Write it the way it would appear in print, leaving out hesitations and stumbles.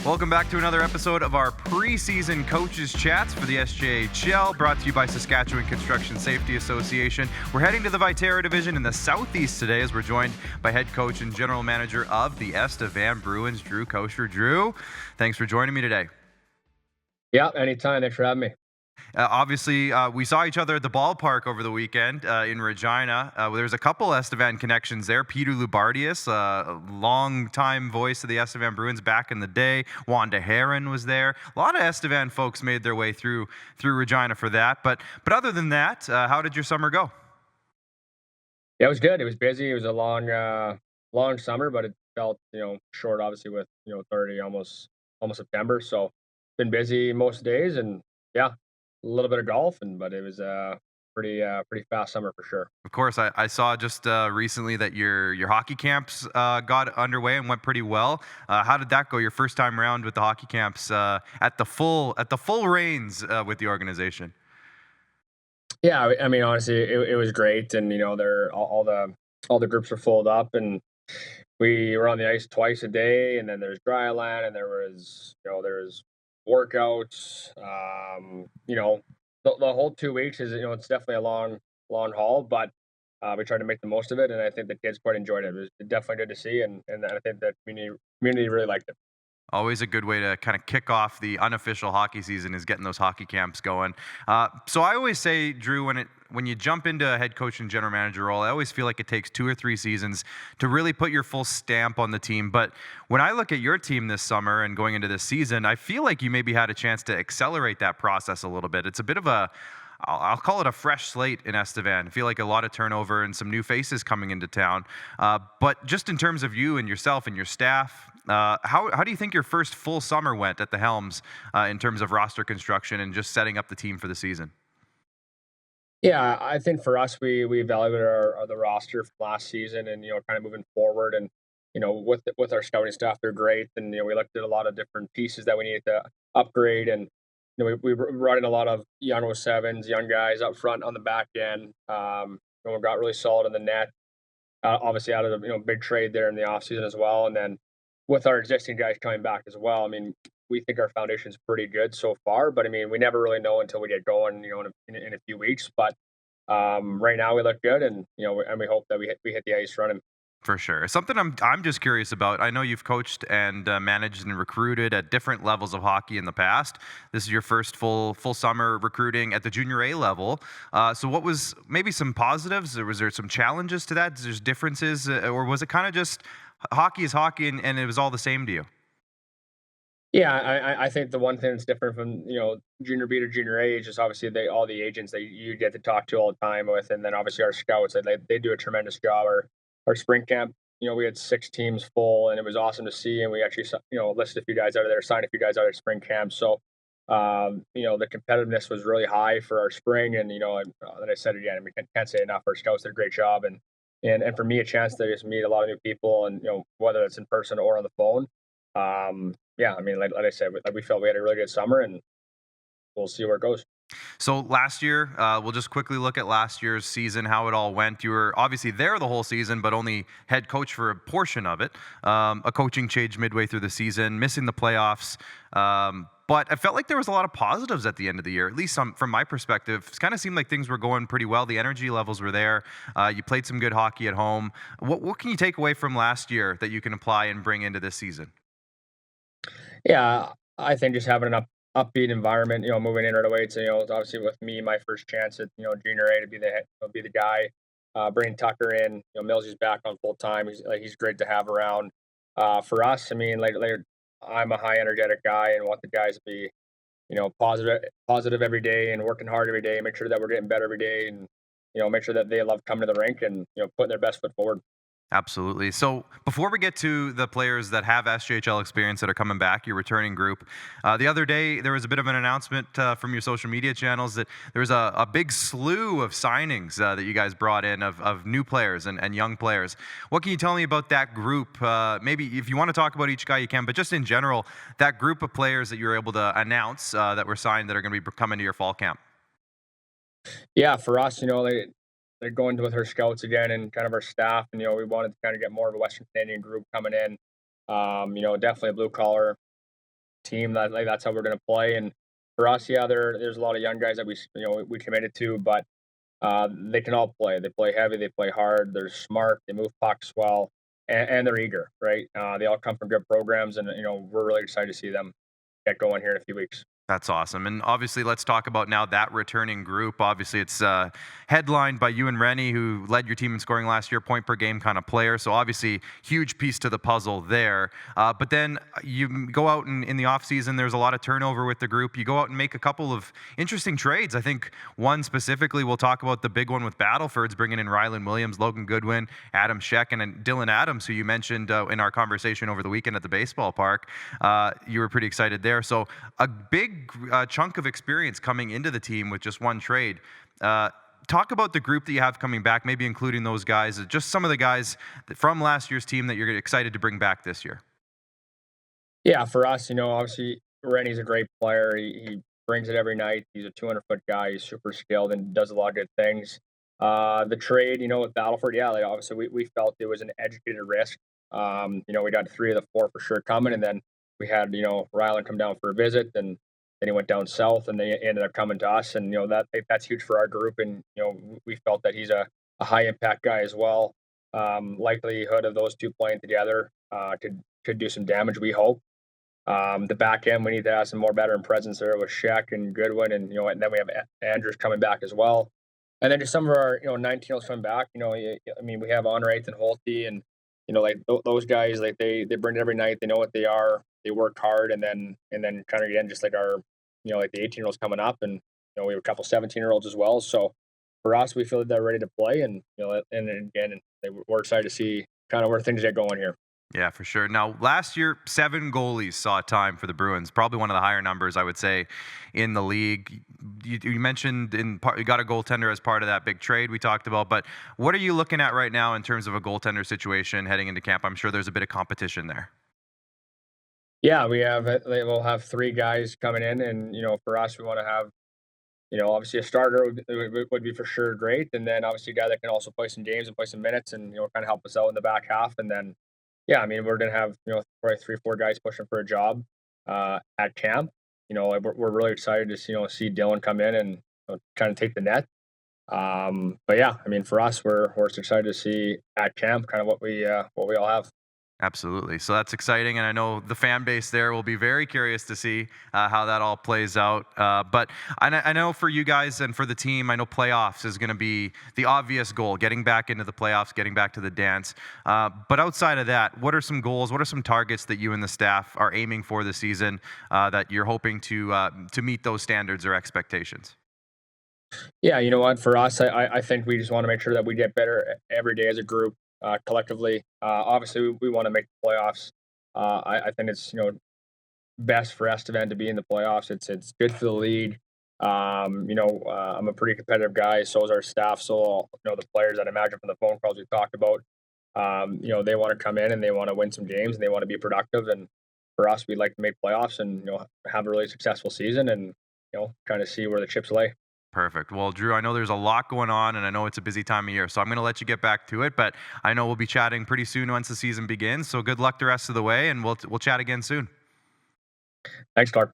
Welcome back to another episode of our preseason coaches chats for the SJHL, brought to you by Saskatchewan Construction Safety Association. We're heading to the Viterra Division in the Southeast today as we're joined by head coach and general manager of the Estevan Bruins, Drew Kocur. Drew, thanks for joining me today. Yeah, anytime. Thanks for having me. Obviously, we saw each other at the ballpark over the weekend in Regina. There's a couple Estevan connections there. Peter Lubardius, a long-time voice of the Estevan Bruins back in the day. Wanda Heron was there. A lot of Estevan folks made their way through Regina for that. But other than that, how did your summer go? Yeah, it was good. It was busy. It was a long summer, but it felt short, obviously, with 30 almost September. So been busy most days, and yeah, a little bit of golf, but it was pretty fast summer for sure. Of course, I saw just recently that your hockey camps got underway and went pretty well. How did that go? Your first time around with the hockey camps at the full reins with the organization. Yeah, I mean, honestly, it was great, and they're all the groups were filled up, and we were on the ice twice a day, and then there's dry land, and there was workouts. The whole 2 weeks is it's definitely a long haul, but we tried to make the most of it, and I think the kids quite enjoyed it. It was definitely good to see, and I think the community really liked it. Always a good way to kind of kick off the unofficial hockey season is getting those hockey camps going. So I always say, Drew, when you jump into a head coach and general manager role, I always feel like it takes 2 or 3 seasons to really put your full stamp on the team. But when I look at your team this summer and going into this season, I feel like you maybe had a chance to accelerate that process a little bit. It's a bit of I'll call it a fresh slate in Estevan. I feel like a lot of turnover and some new faces coming into town. But just in terms of you and yourself and your staff, how do you think your first full summer went at the helms in terms of roster construction and just setting up the team for the season? Yeah, I think for us, we evaluated the roster from last season, and kind of moving forward, and with our scouting staff, they're great, and we looked at a lot of different pieces that we needed to upgrade, and we brought in a lot of young 07s, young guys up front on the back end. We got really solid in the net, obviously out of the big trade there in the offseason as well, and then with our existing guys coming back as well. I mean, we think our foundation's pretty good so far, but I mean, we never really know until we get going, in a few weeks. But right now, we look good, and and we hope that we hit the ice running. For sure. Something I'm just curious about. I know you've coached and managed and recruited at different levels of hockey in the past. This is your first full summer recruiting at the junior A level. So what was maybe some positives, or was there some challenges to that? There's differences, or was it kind of just hockey is hockey and it was all the same to you? Yeah, I think the one thing that's different from junior B to junior A is just obviously all the agents that you get to talk to all the time with, and then obviously our scouts, they do a tremendous job. Our spring camp, we had 6 teams full, and it was awesome to see. And we actually listed a few guys out of there, signed a few guys out of spring camp. So the competitiveness was really high for our spring, and and I said it again, we can't say enough. Our scouts did a great job, and for me, a chance to just meet a lot of new people, and whether it's in person or on the phone. Yeah, I mean, like I said, we felt we had a really good summer, and we'll see where it goes. So last year, we'll just quickly look at last year's season, how it all went. You were obviously there the whole season, but only head coach for a portion of it. A coaching change midway through the season, missing the playoffs. But I felt like there was a lot of positives at the end of the year, at least from my perspective. It kind of seemed like things were going pretty well. The energy levels were there. You played some good hockey at home. What can you take away from last year that you can apply and bring into this season? Yeah, I think just having an upbeat environment, moving in right away. So it's obviously with me, my first chance at junior A to be the guy. Bringing Tucker in, Millsy's back on full time. He's great to have around. For us, I mean, like I'm a high energetic guy and want the guys to be positive every day and working hard every day. Make sure that we're getting better every day, and make sure that they love coming to the rink and putting their best foot forward. Absolutely. So before we get to the players that have SJHL experience that are coming back, your returning group, the other day there was a bit of an announcement from your social media channels that there was a big slew of signings that you guys brought in of new players and young players. What can you tell me about that group? Maybe if you want to talk about each guy, you can, but just in general, that group of players that you were able to announce that were signed that are going to be coming to your fall camp. Yeah, for us, they're going with her scouts again and kind of our staff, and we wanted to kind of get more of a Western Canadian group coming in. Definitely a blue collar team. That's how we're going to play. And for us, yeah, there's a lot of young guys that we committed to, but they can all play. They play heavy, they play hard, they're smart, they move pucks well, and they're eager, right? They all come from good programs, and we're really excited to see them get going here in a few weeks. That's awesome. And obviously, let's talk about now that returning group. Obviously, it's headlined by you and Rennie, who led your team in scoring last year, point per game kind of player. So obviously, huge piece to the puzzle there. But then you go out in the offseason, there's a lot of turnover with the group. You go out and make a couple of interesting trades. I think one specifically, we'll talk about the big one with Battleford's bringing in Rylan Williams, Logan Goodwin, Adam Scheck, and then Dylan Adams, who you mentioned in our conversation over the weekend at the baseball park. You were pretty excited there. So a big chunk of experience coming into the team with just one trade. Talk about the group that you have coming back, maybe including those guys, just some of the guys from last year's team that you're excited to bring back this year. Yeah, for us, obviously Rennie's a great player. He brings it every night. He's a 200-foot guy. He's super skilled and does a lot of good things. The trade, with Battleford, yeah, obviously we felt it was an educated risk. We got 3 of the 4 for sure coming, and then we had Rylan come down for a visit, and then he went down south, and they ended up coming to us, and that's huge for our group, and we felt that he's a high impact guy as well. Likelihood of those two playing together could do some damage, we hope. The back end, we need to have some more veteran presence there with Scheck and Goodwin, and and then we have Andrews coming back as well, and then just some of our 19-year-olds coming back. I mean, we have Onrait and Holte, and those guys, like they bring it every night. They know what they are. They work hard, and then kind of again, just like our like the 18-year-olds coming up, and we have a couple 17-year-olds as well. So for us, we feel that they're ready to play, and and again, we're excited to see kind of where things get going here. Yeah, for sure. Now, last year, 7 goalies saw time for the Bruins. Probably one of the higher numbers, I would say, in the league. You mentioned you got a goaltender as part of that big trade we talked about. But what are you looking at right now in terms of a goaltender situation heading into camp? I'm sure there's a bit of competition there. Yeah, we'll have 3 guys coming in, and for us, we want to have obviously a starter would be for sure great, and then obviously a guy that can also play some games and play some minutes, and kind of help us out in the back half, and then. Yeah, I mean, we're gonna have probably 3-4 guys pushing for a job at camp. We're really excited to see Dylan come in and kind of take the net. But yeah, I mean, for us, we're excited to see at camp kind of what we all have. Absolutely. So that's exciting, and I know the fan base there will be very curious to see how that all plays out. But I know for you guys and for the team, I know playoffs is going to be the obvious goal, getting back into the playoffs, getting back to the dance. But outside of that, what are some goals, what are some targets that you and the staff are aiming for this season that you're hoping to meet those standards or expectations? Yeah, you know what? For us, I think we just want to make sure that we get better every day as a group. Collectively, obviously, we want to make the playoffs. I think it's best for Estevan to be in the playoffs. It's good for the league. I'm a pretty competitive guy. So is our staff. So the players that I imagine from the phone calls we talked about. They want to come in and they want to win some games and they want to be productive. And for us, we'd like to make playoffs and have a really successful season and kind of see where the chips lay. Perfect. Well, Drew, I know there's a lot going on, and I know it's a busy time of year, so I'm going to let you get back to it. But I know we'll be chatting pretty soon once the season begins. So good luck the rest of the way, and we'll chat again soon. Thanks, Clark.